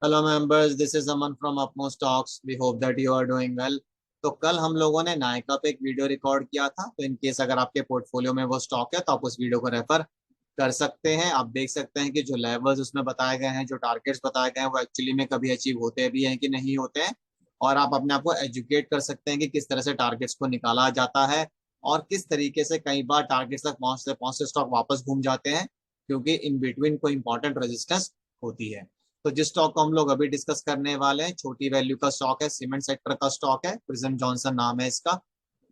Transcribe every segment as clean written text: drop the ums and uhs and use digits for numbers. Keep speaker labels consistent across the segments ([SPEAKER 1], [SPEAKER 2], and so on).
[SPEAKER 1] Hello members, this is Aman from Apmo stocks. We hope that you are doing well. तो कल हम लोगों ने नायका पे एक वीडियो रिकॉर्ड किया था, तो इन केस अगर आपके पोर्टफोलियो में वो स्टॉक है तो आप उस वीडियो को रेफर कर सकते हैं। आप देख सकते हैं कि जो लेवल्स उसमें बताए गए हैं, जो टारगेट्स बताए गए हैं, वो एक्चुअली में कभी अचीव होते भी हैं कि नहीं होते हैं। और आप अपने आप को एजुकेट कर सकते हैं कि किस तरह से टारगेट्स को निकाला जाता है और किस तरीके से कई बार टारगेट्स तक पहुंचते पहुंचते स्टॉक वापस घूम जाते हैं, क्योंकि इन बिटवीन कोई इंपॉर्टेंट रेजिस्टेंस होती है। तो जिस स्टॉक को हम लोग अभी डिस्कस करने वाले हैं, छोटी वैल्यू का स्टॉक है, सीमेंट सेक्टर का स्टॉक है, प्रिज्म जॉनसन नाम है इसका।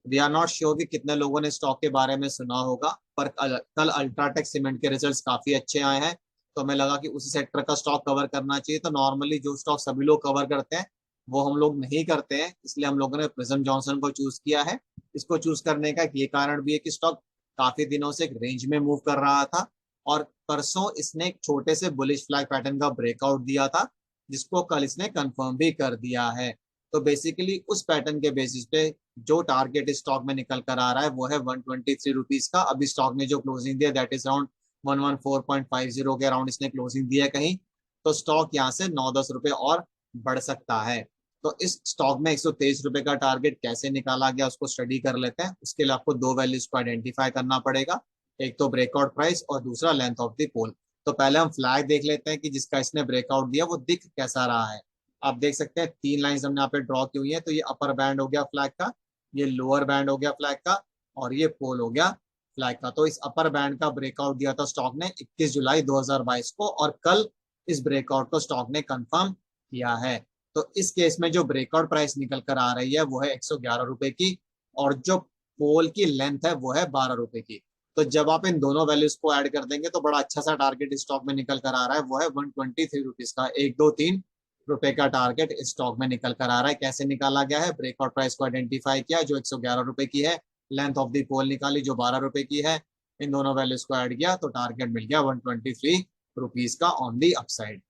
[SPEAKER 1] वी आर नॉट श्योर कि कितने लोगों ने स्टॉक के बारे में सुना होगा, पर कल अल्ट्राटेक सीमेंट के रिजल्ट्स काफी अच्छे आए हैं, तो हमें लगा कि उसी सेक्टर का स्टॉक कवर करना चाहिए। तो नॉर्मली जो स्टॉक सभी लोग कवर करते हैं वो हम लोग नहीं करते हैं, इसलिए हम लोगों ने प्रिज्म जॉनसन को चूज किया है। इसको चूज करने का ये कारण भी है कि स्टॉक काफी दिनों से एक रेंज में मूव कर रहा था, और परसों इसने एक छोटे से बुलिश फ्लैग पैटर्न का ब्रेकआउट दिया था, जिसको कल इसने कंफर्म भी कर दिया है। तो बेसिकली उस पैटर्न के बेसिस पे जो टारगेट इस स्टॉक में निकल कर आ रहा है वो है 123 रुपीज का। अभी स्टॉक ने जो क्लोजिंग दिया दैट इज अराउंड 114.50 के अराउंड इसने क्लोजिंग दिया कहीं। तो स्टॉक यहाँ से 9-10 रुपए और बढ़ सकता है। तो इस स्टॉक में 123 रुपए का टारगेट कैसे निकाला गया उसको स्टडी कर लेते हैं। उसके लिए आपको दो वैल्यूज को आइडेंटिफाई करना पड़ेगा, एक तो ब्रेकआउट प्राइस और दूसरा लेंथ ऑफ द पोल। तो पहले हम फ्लैग देख लेते हैं कि जिसका इसने ब्रेकआउट दिया वो दिख कैसा रहा है। आप देख सकते हैं तीन लाइंस हमने यहाँ पे ड्रॉ की हुई है। तो ये अपर बैंड हो गया फ्लैग का, ये लोअर बैंड हो गया फ्लैग का, और ये पोल हो गया फ्लैग का। तो इस अपर बैंड का ब्रेकआउट दिया था स्टॉक ने 21 जुलाई 2022 को, और कल इस ब्रेकआउट को स्टॉक ने कंफर्म किया है। तो इस केस में जो ब्रेकआउट प्राइस निकल कर आ रही है वो है 111 रुपए की, और जो पोल की लेंथ है वो है 12 रुपए की। तो जब आप इन दोनों वैल्यूज को ऐड कर देंगे तो बड़ा अच्छा सा टारगेट स्टॉक में निकल कर आ रहा है, वो है 123 रुपीज का। 1, 2, 3 रुपए का टारगेट इस स्टॉक में निकल कर आ रहा है। कैसे निकाला गया है? ब्रेकआउट प्राइस को आइडेंटिफाई किया जो 111 रुपए की है, लेंथ ऑफ द पोल निकाली जो 12 रुपए की है, इन दोनों वैल्यूज को ऐड किया तो टारगेट मिल गया 123 रुपीज का ऑन दी अपसाइड।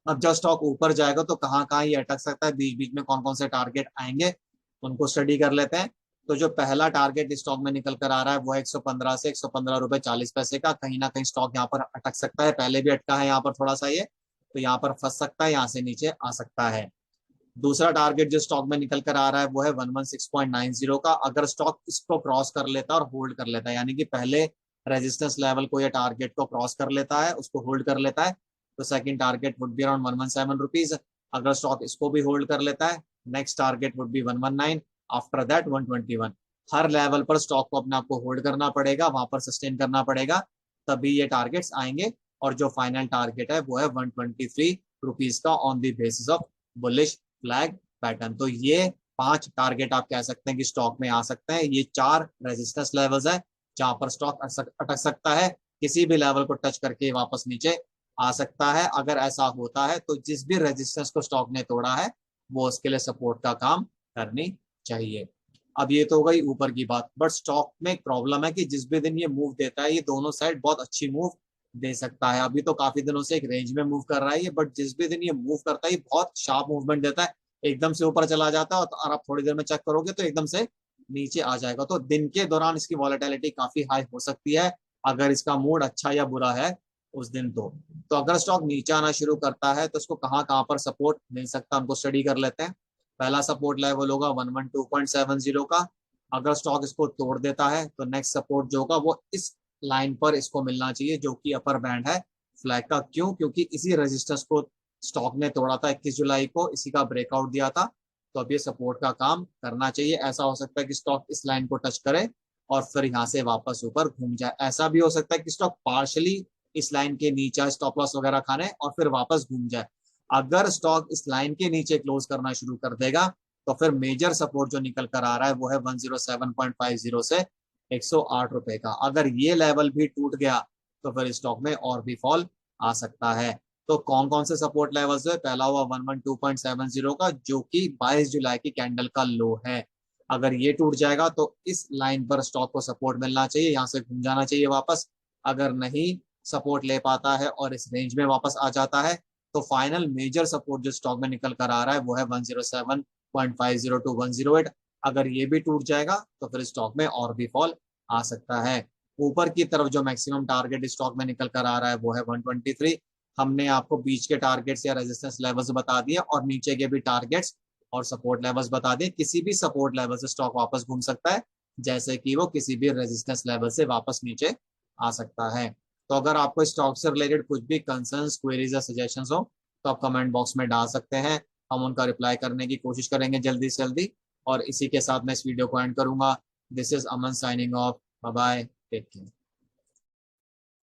[SPEAKER 1] अब जब स्टॉक ऊपर जाएगा तो कहाँ कहाँ ये अटक सकता है, बीच बीच में कौन कौन से टारगेट आएंगे उनको स्टडी कर लेते हैं। तो जो पहला टारगेट स्टॉक में निकल कर आ रहा है वो है 115 से 115 रुपए 40 पैसे का। कहीं ना कहीं स्टॉक यहाँ पर अटक सकता है, पहले भी अटका है यहाँ पर थोड़ा सा, ये तो यहाँ पर फंस सकता है, यहाँ से नीचे आ सकता है। दूसरा टारगेट जो स्टॉक में निकल कर आ रहा है वो है 116.90 का। अगर स्टॉक इसको क्रॉस कर लेता है और होल्ड कर लेता है, यानी कि पहले रेजिस्टेंस लेवल को या टारगेट को क्रॉस कर लेता है, उसको होल्ड कर लेता है, तो second target would be around 117 rupees. अगर स्टॉक इसको भी होल्ड कर लेता है, next target would be 119, after that 121। Her level पर स्टॉक को अपने आप को होल्ड करना पड़ेगा, वहां पर सस्टेन करना पड़ेगा, तभी ये टारगेट्स आएंगे। और जो फाइनल टारगेट है वो है 123 रुपीज का on the basis of bullish flag pattern. तो ये पांच टारगेट आप कह सकते हैं कि स्टॉक में आ सकते हैं। ये चार रेजिस्टेंस लेवल्स है जहां पर स्टॉक अटक सकता है, किसी भी लेवल को टच करके वापस नीचे आ सकता है। अगर ऐसा होता है तो जिस भी रेजिस्टेंस को स्टॉक ने तोड़ा है वो उसके लिए सपोर्ट का काम करनी चाहिए। अब ये तो हो गई ऊपर की बात, बट स्टॉक में एक प्रॉब्लम है कि जिस भी दिन ये मूव देता है, ये दोनों साइड बहुत अच्छी मूव दे सकता है। अभी तो काफी दिनों से एक रेंज में मूव कर रहा है ये, बट जिस भी दिन ये मूव करता है ये बहुत शार्प मूवमेंट देता है, एकदम से ऊपर चला जाता है और आप थोड़ी देर में चेक करोगे तो एकदम से नीचे आ जाएगा। तो दिन के दौरान इसकी वॉलेटिलिटी काफी हाई हो सकती है अगर इसका मूड अच्छा या बुरा है उस दिन। तो अगर स्टॉक नीचे आना शुरू करता है तो इसको कहाँ कहाँ पर सपोर्ट मिल सकता है हमको स्टडी कर लेते हैं। पहला सपोर्ट लेवल होगा 112.70 का। अगर स्टॉक इसको तोड़ देता है तो नेक्स्ट सपोर्ट जो होगा वो इस लाइन पर इसको मिलना चाहिए, जो कि अपर बैंड है फ्लैग का। क्यों? क्योंकि इसी रेजिस्टेंस को स्टॉक ने तोड़ा था 21 जुलाई को, इसी का ब्रेकआउट दिया था। तो अब ये सपोर्ट का काम करना चाहिए। ऐसा हो सकता है कि स्टॉक इस लाइन को टच करे और फिर यहाँ से वापस ऊपर घूम जाए। ऐसा भी हो सकता है कि स्टॉक पार्शली इस लाइन के नीचे स्टॉप लॉस वगैरह खाने और फिर वापस घूम जाए। अगर स्टॉक इस लाइन के नीचे क्लोज करना शुरू कर देगा तो फिर मेजर सपोर्ट जो निकल कर आ रहा है वो है 107.50 से 108 रुपए का। अगर ये लेवल भी टूट गया तो फिर स्टॉक में और भी फॉल आ सकता है। तो कौन कौन से सपोर्ट लेवल्स है? पहला हुआ 112.70 का, जो कि 22 जुलाई की कैंडल का लो है। अगर ये टूट जाएगा तो इस लाइन पर स्टॉक को सपोर्ट मिलना चाहिए, यहाँ से घूम जाना चाहिए वापस। अगर नहीं सपोर्ट ले पाता है और इस रेंज में वापस आ जाता है तो फाइनल मेजर सपोर्ट जो स्टॉक में निकल कर आ रहा है वो है 107.50 टू 108। अगर ये भी टूट जाएगा तो फिर स्टॉक में और भी फॉल आ सकता है। ऊपर की तरफ जो मैक्सिमम टारगेट स्टॉक में निकल कर आ रहा है वो है 123। हमने आपको बीच के टारगेट्स या रेजिस्टेंस लेवल्स बता दिए और नीचे के भी टारगेट्स और सपोर्ट लेवल्स बता दिए। किसी भी सपोर्ट लेवल से स्टॉक वापस घूम सकता है, जैसे कि वो किसी भी रेजिस्टेंस लेवल से वापस नीचे आ सकता है। तो अगर आपको स्टॉक से रिलेटेड कुछ भी कंसर्न्स, क्वेरीज या सजेशंस हो तो आप कमेंट बॉक्स में डाल सकते हैं। हम उनका रिप्लाई करने की कोशिश करेंगे जल्दी से जल्दी। और इसी के साथ मैं इस वीडियो को एंड करूंगा। This is Aman signing off. Bye bye, take care.